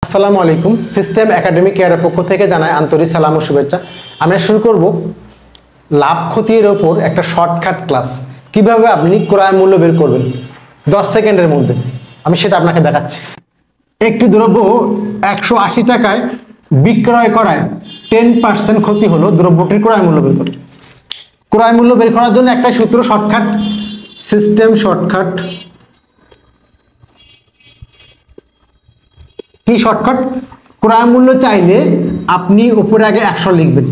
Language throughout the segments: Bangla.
আসসালামু আলাইকুম। সিস্টেম একাডেমিক কেয়ারের পক্ষ থেকে জানাই আন্তরিক সালাম ও শুভেচ্ছা। আমরা শুরু করব লাভ ক্ষতির ওপর একটা শর্টকাট ক্লাস। কিভাবে আপনি ক্রয় মূল্য বের করবেন 10 সেকেন্ডের মধ্যে, আমি সেটা আপনাকে দেখাচ্ছি। একটি দ্রব্য 180 টাকায় বিক্রয় করায় 10% ক্ষতি হলো দ্রব্যটির ক্রয় মূল্য বের করতে। ক্রয় মূল্য বের করার জন্য একটা সূত্র, শর্টকাট, সিস্টেম শর্টকাট। কি শর্টকাট? ক্রয় মূল্য চাইলে আপনি উপরে আগে 100 লিখবেন।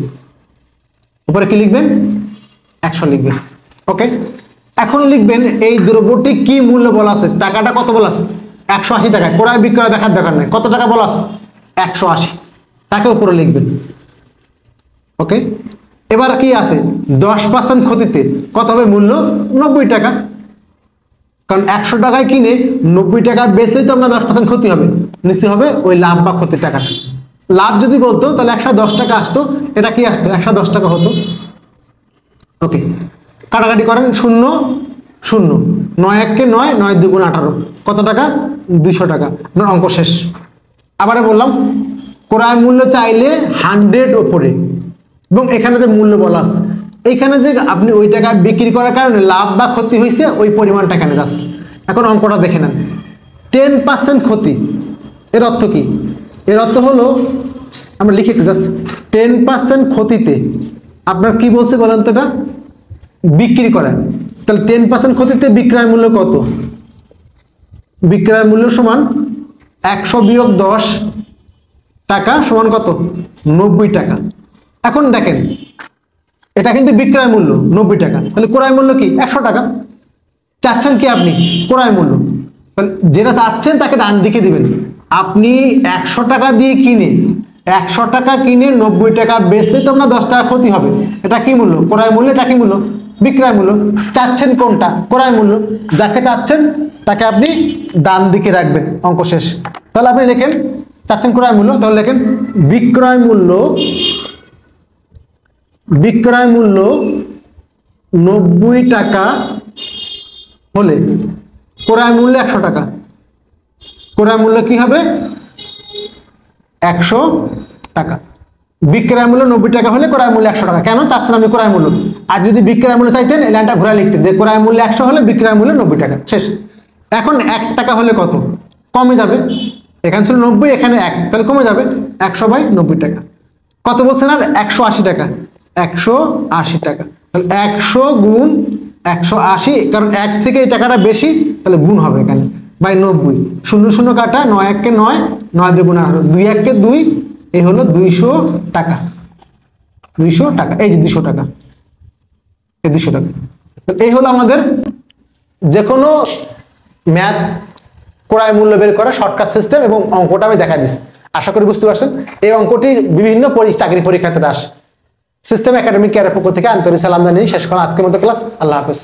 উপরে কি লিখবেন? 100 লিখবেন। ওকে, এখন লিখবেন এই দ্রব্যটি কি মূল্য বলা আছে, টাকাটা কত বলা আছে? 180 টাকা। ক্রয় বিক্রয় দেখার দরকার নেই, কত টাকা বলা আছে? 180, তাকে উপরে লিখবেন। ওকে, এবার কি আছে? 10% ক্ষতিতে কত হবে মূল্য? 90 টাকা। কারণ 100 টাকায় কিনে 90 টাকা বেচলেই তো আপনার 10% ক্ষতি হবে, নিশ্চয় হবে ওই লাভ বা ক্ষতির টাকাটা। লাভ যদি বলতো তাহলে 110 টাকা আসতো, এটা কি আসতো? 110 টাকা হতো। ওকে, কাটাকাটি করেন, 0 0, 9 1 কে 9, 9 2 গুণ 18, কত টাকা? 200 টাকা। আপনার অঙ্ক শেষ। আবারও বললাম, ক্রয় মূল্য চাইলে 100 ওপরে, এবং এখানে যে মূল্য বলা আছে, এইখানে যে আপনি ওই টাকা বিক্রি করার কারণে লাভ বা ক্ষতি হয়েছে ওই পরিমাণটা এখানে জাস্ট। এখন অঙ্কটা দেখে নেন। 10% ক্ষতি, এর অর্থ কি? এর অর্থ হলো, আমরা লিখি জাস্ট, 10% ক্ষতিতে আপনার কি বলছে বলেন তো? এটা বিক্রি করেন, তাহলে 10% ক্ষতিতে বিক্রয় মূল্য কত? বিক্রয় মূল্য সমান 100 বিয়োগ 10 টাকা সমান কত? 90 টাকা। এখন দেখেন, এটা কিন্তু বিক্রয় মূল্য 90 টাকা, তাহলে ক্রয় মূল্য কি? 100 টাকা। চাচ্ছেন কি আপনি? ক্রয় মূল্য। তাহলে যেটা চাচ্ছেন তাকে ডান দিকে দিবেন। আপনি 100 টাকা দিয়ে কিনে 100 টাকা কিনে 90 টাকা বেচলে তো আপনার 10 টাকা ক্ষতি হবে। এটা কি মূল্য? ক্রয় মূল্য। এটা কি মূল্য? বিক্রয় মূল্য। চাচ্ছেন কোনটা? ক্রয় মূল্য। যাকে চাচ্ছেন তাকে আপনি ডান দিকে রাখবেন, অঙ্ক শেষ। তাহলে আপনি লেখেন চাচ্ছেন ক্রয় মূল্য, তাহলে লেখেন বিক্রয় মূল্য। বিক্রয় মূল্য 90 টাকা হলে ক্রয় মূল্য 100 টাকা। ক্রয় মূল্য কি হবে? 100 টাকা। বিক্রয় মূল্য 90 টাকা হলে ক্রয় মূল্য 100 টাকা। কেন চাচ্ছেন আপনি ক্রয় মূল্য? আর যদি বিক্রয় মূল্য চাইতেন এই লাইনটা ঘুরে লিখতেন যে ক্রয় মূল্য 100 হলে বিক্রয় মূল্য 90 টাকা, শেষ। এখন 1 টাকা হলে কত? কমে যাবে। এখানে ছিল 90, এখানে 1, তাহলে কমে যাবে 100/90 টাকা। কত বলছেন? আর 180 টাকা। 180 টাকা, তাহলে 100 গুণ 180, কারণ 1 থেকে এই টাকাটা বেশি, তাহলে গুণ হবে এখানে বাই 90। 0 0 কাটা, 9 1 কে 9, 9 2 গুণ 18, 2 1 কে 2, এই হলো 200 টাকা। 200 টাকা, এই যে 200 টাকা, এই 200 টাকা। এই হলো আমাদের যে কোনো ম্যাথ ক্রয় মূল্য বের করা শর্টকাট সিস্টেম, এবং অঙ্কটা আমি দেখা দিচ্ছি। আশা করি বুঝতে পারছেন। এই অঙ্কটি বিভিন্ন চাকরি পরীক্ষাতে আসে। সিস্টেম একাডেমিক কেয়ারের পক্ষ থেকে আন্তরিক সালাম জানিয়ে শেষ করা আজকের মতো ক্লাস। আল্লাহ হাফেজ।